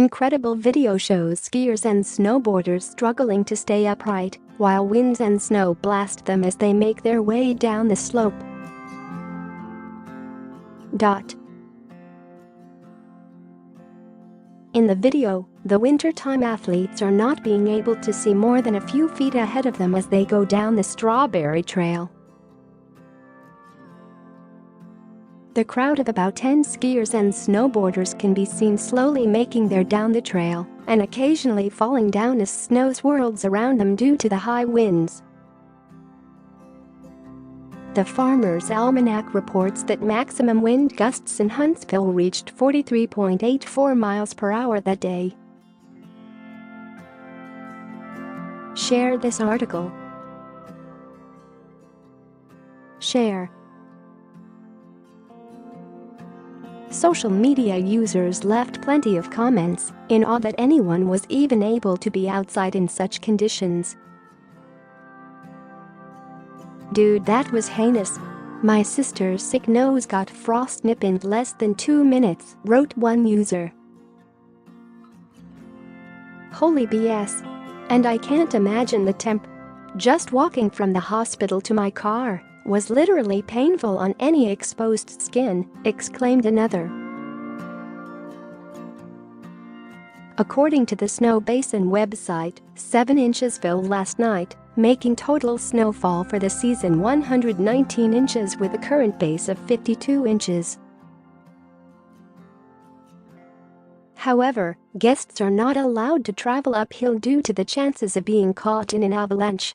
incredible video shows skiers and snowboarders struggling to stay upright while winds and snow blast them as they make their way down the slope. In the video, the wintertime athletes are not being able to see more than a few feet ahead of them as they go down the strawberry trail. The crowd of about 10 skiers and snowboarders can be seen slowly making their down the trail and occasionally falling down as snow swirls around them due to the high winds. The Farmer's Almanac reports that maximum wind gusts in Huntsville reached 43.84 miles per hour that day. Share this article. Share. Social media users left plenty of comments in awe that anyone was even able to be outside in such conditions. "Dude, that was heinous. My sister's sick nose got frostnip in less than 2 minutes," wrote one user. "Holy BS. And I can't imagine the temp. Just walking from the hospital to my car was literally painful on any exposed skin," exclaimed another. According to the Snow Basin website, 7 inches fell last night, making total snowfall for the season 119 inches with a current base of 52 inches. However, guests are not allowed to travel uphill due to the chances of being caught in an avalanche.